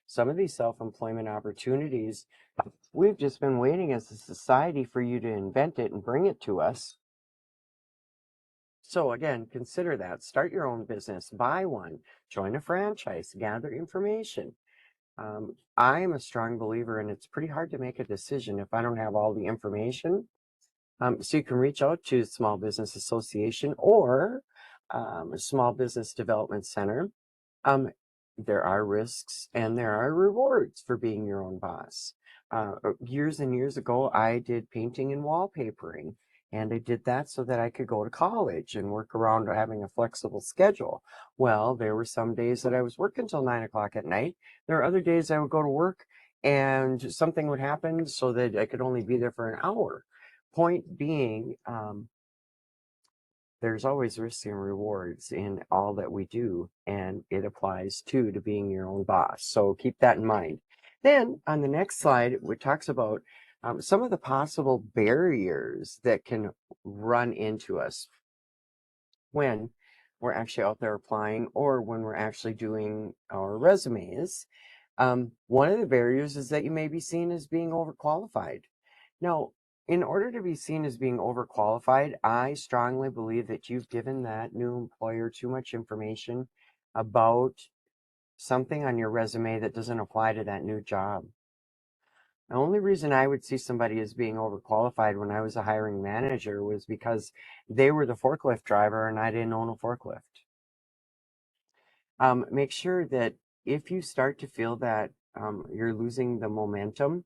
Some of these self-employment opportunities, we've just been waiting as a society for you to invent it and bring it to us. So again, consider that. Start your own business, buy one, join a franchise, gather information. I am a strong believer, and it's pretty hard to make a decision if I don't have all the information. So you can reach out to Small Business Association or a Small Business Development Center. Um, there are risks and there are rewards for being your own boss. Years and years ago, I did painting and wallpapering, and I did that so that I could go to college and work around having a flexible schedule. Well, there were some days that I was working till 9 o'clock at night. There are other days I would go to work and something would happen so that I could only be there for an hour. Point being, there's always risks and rewards in all that we do, and it applies too to being your own boss. So keep that in mind. Then on the next slide, it talks about some of the possible barriers that can run into us when we're actually out there applying or when we're actually doing our resumes. One of the barriers is that you may be seen as being overqualified. Now, in order to be seen as being overqualified, I strongly believe that you've given that new employer too much information about something on your resume that doesn't apply to that new job. The only reason I would see somebody as being overqualified when I was a hiring manager was because they were the forklift driver and I didn't own a forklift. Make sure that if you start to feel that you're losing the momentum,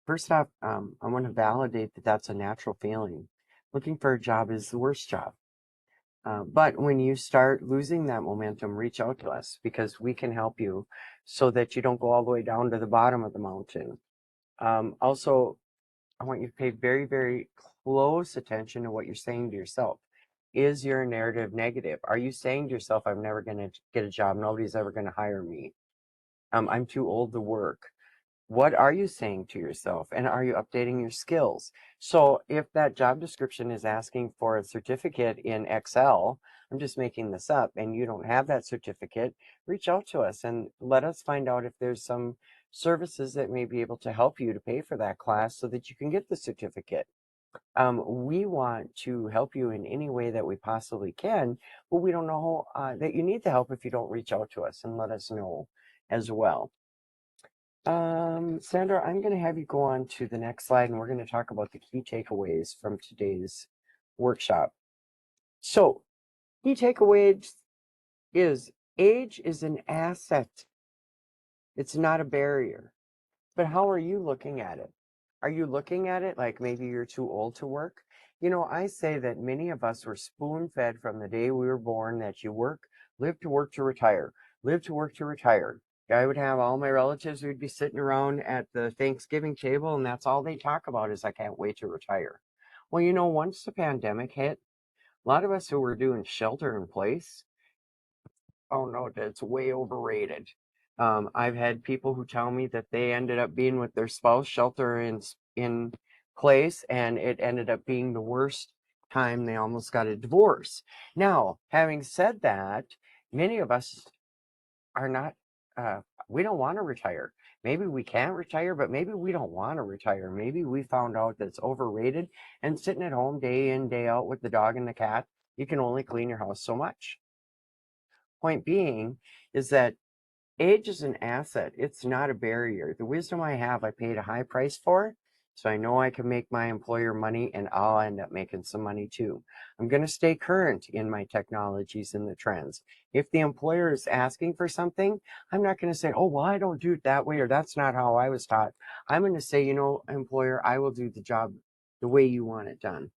first off, I want to validate that that's a natural feeling. Looking for a job is the worst job. But when you start losing that momentum, reach out to us because we can help you so that you don't go all the way down to the bottom of the mountain. Also, I want you to pay very, very close attention to what you're saying to yourself. Is your narrative negative? Are you saying to yourself, I'm never going to get a job. Nobody's ever going to hire me. I'm too old to work. What are you saying to yourself? And are you updating your skills? So if that job description is asking for a certificate in Excel, I'm just making this up, and you don't have that certificate, reach out to us and let us find out if there's some services that may be able to help you to pay for that class so that you can get the certificate. We want to help you in any way that we possibly can, but we don't know that you need the help if you don't reach out to us and let us know as well. Sandra, I'm going to have you go on to the next slide and we're going to talk about the key takeaways from today's workshop. So, key takeaways is age is an asset. It's not a barrier. But how are you looking at it? Are you looking at it like maybe you're too old to work? You know, I say that many of us were spoon-fed from the day we were born that you work, live to work to retire, live to work to retire. I would have all my relatives who'd be sitting around at the Thanksgiving table, and that's all they talk about is I can't wait to retire. Well, you know, once the pandemic hit, a lot of us who were doing shelter in place, oh no, that's way overrated. I've had people who tell me that they ended up being with their spouse shelter in place, and it ended up being the worst time. They almost got a divorce. Now, having said that, many of us are not. Uh, we don't want to retire. Maybe we can't retire, but maybe we don't want to retire. Maybe we found out that it's overrated, and sitting at home day in day out with the dog and the cat, you can only clean your house so much. Point being is that age is an asset. It's not a barrier. The wisdom I have, I paid a high price for, so I know I can make my employer money and I'll end up making some money too. I'm going to stay current in my technologies and the trends. If the employer is asking for something, I'm not going to say, oh, well, I don't do it that way or that's not how I was taught. I'm going to say, you know, employer, I will do the job the way you want it done.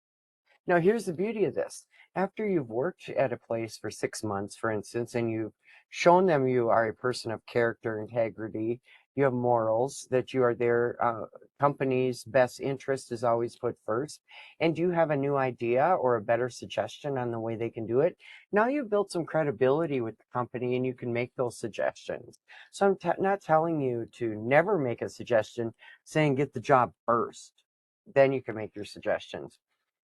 Now, here's the beauty of this. After you've worked at a place for 6 months, for instance, and you've shown them you are a person of character, integrity, you have morals, that you are their company's best interest is always put first, and you have a new idea or a better suggestion on the way they can do it, now you've built some credibility with the company and you can make those suggestions. So I'm not telling you to never make a suggestion, saying get the job first. Then you can make your suggestions.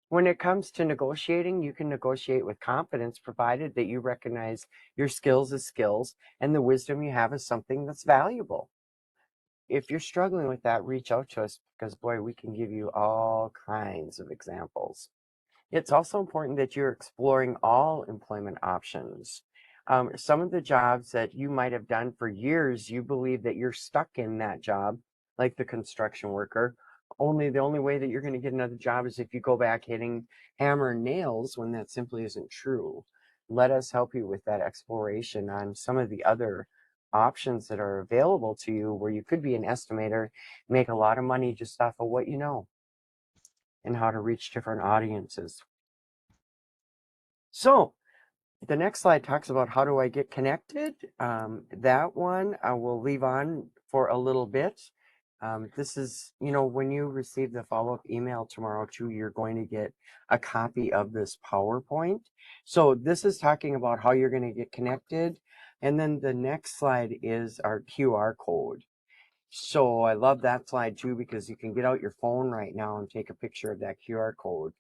When it comes to negotiating, you can negotiate with confidence, provided that you recognize your skills as skills and the wisdom you have as something that's valuable. If you're struggling with that, reach out to us because, boy, we can give you all kinds of examples. It's also important that you're exploring all employment options. Some of the jobs that you might have done for years, you believe that you're stuck in that job, like the construction worker. Only the only way that you're going to get another job is if you go back hitting hammer and nails when that simply isn't true. Let us help you with that exploration on some of the other options that are available to you where you could be an estimator, make a lot of money just off of what you know and how to reach different audiences. So the next slide talks about how do I get connected. That one I will leave on for a little bit. This is, when you receive the follow-up email tomorrow too, you're going to get a copy of this PowerPoint. So this is talking about how you're going to get connected. And then the next slide is our QR code. So I love that slide too, because you can get out your phone right now and take a picture of that QR code.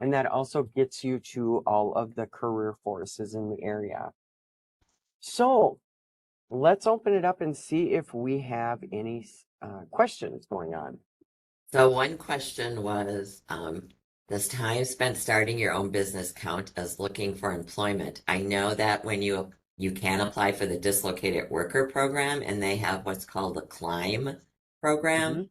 And that also gets you to all of the career forces in the area. So let's open it up and see if we have any questions going on. So one question was, does time spent starting your own business count as looking for employment? I know that when you can apply for the dislocated worker program, and they have what's called the CLIMB Hmm. program.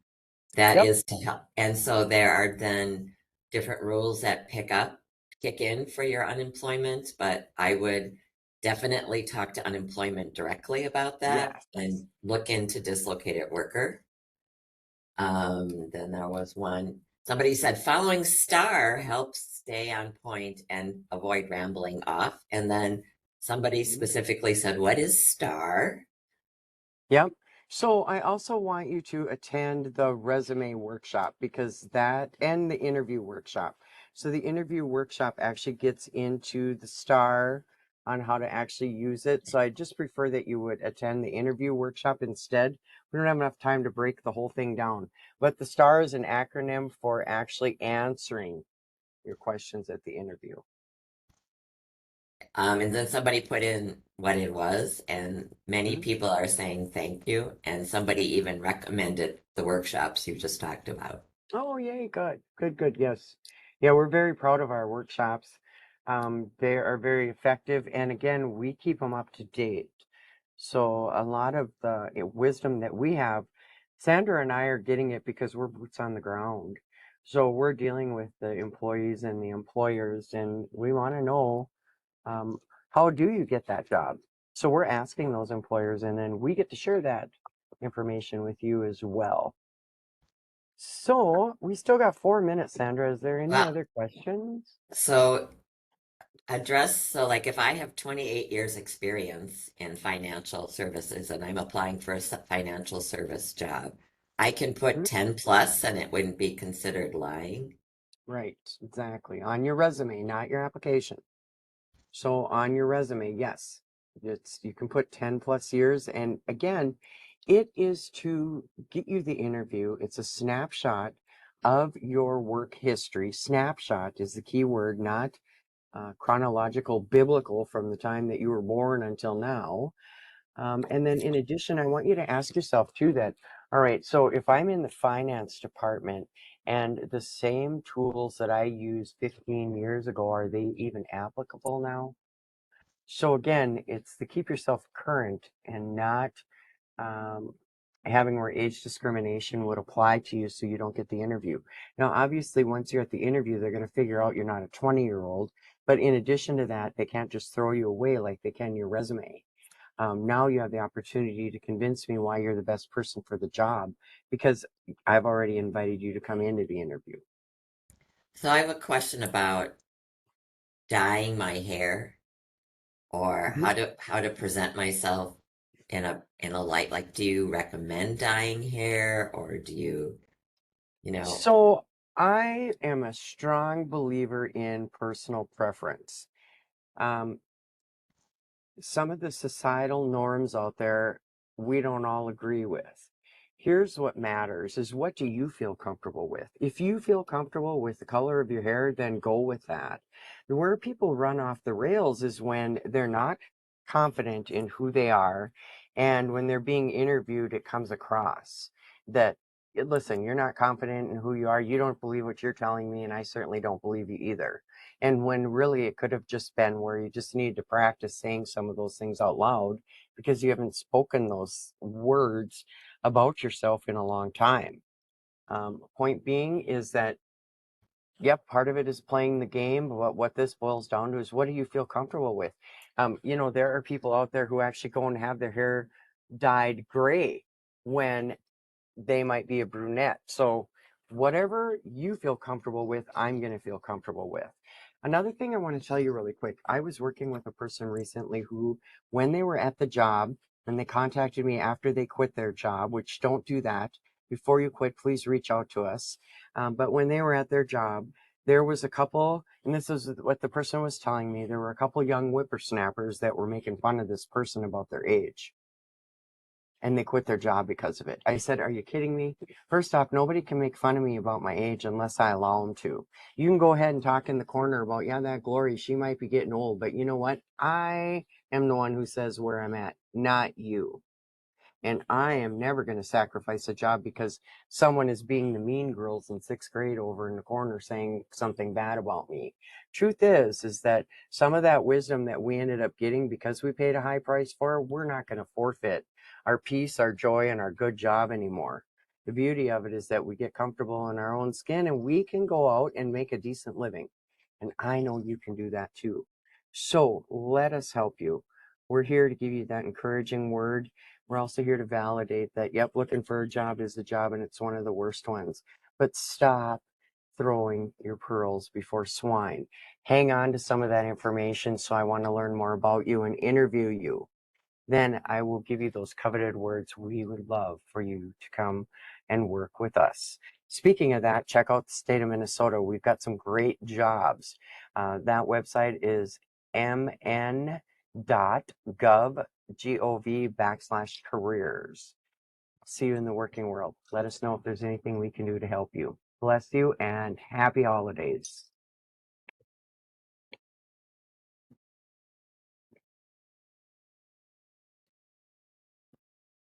That Yep. is to help. And so there are then different rules that kick in for your unemployment, but I would definitely talk to unemployment directly about that Yes. and look into dislocated worker. Then there was one, somebody said following STAR helps stay on point and avoid rambling off. And then somebody Mhm. specifically said, what is STAR? Yep. So I also want you to attend the resume workshop because that and the interview workshop. So the interview workshop actually gets into the STAR on how to actually use it. So I just prefer that you would attend the interview workshop instead. We don't have enough time to break the whole thing down. But the STAR is an acronym for actually answering your questions at the interview. And then somebody put in what it was, and many Mhm. people are saying thank you, and somebody even recommended the workshops you just talked about. Oh, yay, good, good, good. Yes. Yeah, we're very proud of our workshops. They are very effective. And again, we keep them up to date. So a lot of the wisdom that we have, Sandra and I are getting it because we're boots on the ground. So we're dealing with the employees and the employers, and we want to know um, how do you get that job? So we're asking those employers, and then we get to share that information with you as well. So we still got 4 minutes, Sandra. Is there any Well, other questions? so so like if I have 28 years experience in financial services and I'm applying for a financial service job, I can put Mhm. 10 plus and it wouldn't be considered lying. Right, exactly. On your resume, not your application. So on your resume, yes, you can put 10 plus years. And again, it is to get you the interview. It's a snapshot of your work history. Snapshot is the key word, not chronological, biblical from the time that you were born until now. And then in addition, I want you to ask yourself too that, all right, so if I'm in the finance department and the same tools that I used 15 years ago, are they even applicable now? So again, it's to keep yourself current and not um, having where age discrimination would apply to you so you don't get the interview. Now, obviously, once you're at the interview, they're going to figure out you're not a 20-year-old. But in addition to that, they can't just throw you away like they can your resume. Now you have the opportunity to convince me why you're the best person for the job because I've already invited you to come into the interview. So I have a question about dyeing my hair or Mhm. how to present myself in a light. Like, do you recommend dyeing hair or do you, you know, So I am a strong believer in personal preference. Um, some of the societal norms out there, we don't all agree with. Here's what matters is, what do you feel comfortable with? If you feel comfortable with the color of your hair, then go with that. Where people run off the rails is when they're not confident in who they are, and when they're being interviewed, it comes across that, listen, you're not confident in who you are. You don't believe what you're telling me, and I certainly don't believe you either. And when really it could have just been where you just need to practice saying some of those things out loud, because you haven't spoken those words about yourself in a long time. Point being is that, yep, part of it is playing the game, but what this boils down to is, what do you feel comfortable with? There are people out there who actually go and have their hair dyed gray when they might be a brunette. So whatever you feel comfortable with, I'm going to feel comfortable with. Another thing I want to tell you really quick, I was working with a person recently who, when they were at the job and they contacted me after they quit their job, which don't do that. Before you quit, please reach out to us. But when they were at their job, there was a couple, and this is what the person was telling me, there were a couple young whippersnappers that were making fun of this person about their age, and they quit their job because of it. I said, are you kidding me? First off, nobody can make fun of me about my age unless I allow them to. You can go ahead and talk in the corner about, yeah, that Glory, she might be getting old, but you know what? I am the one who says where I'm at, not you. And I am never going to sacrifice a job because someone is being the mean girls in 6th grade over in the corner saying something bad about me. Truth is that some of that wisdom that we ended up getting because we paid a high price for, we're not going to forfeit our peace, our joy, and our good job anymore. The beauty of it is that we get comfortable in our own skin and we can go out and make a decent living. And I know you can do that too. So let us help you. We're here to give you that encouraging word. We're also here to validate that, yep, looking for a job is a job and it's one of the worst ones. But stop throwing your pearls before swine. Hang on to some of that information. So I want to learn more about you and interview you. Then I will give you those coveted words. We would love for you to come and work with us. Speaking of that, check out the state of Minnesota. We've got some great jobs. That website is mn.gov/careers. See you in the working world. Let us know if there's anything we can do to help you. Bless you and happy holidays.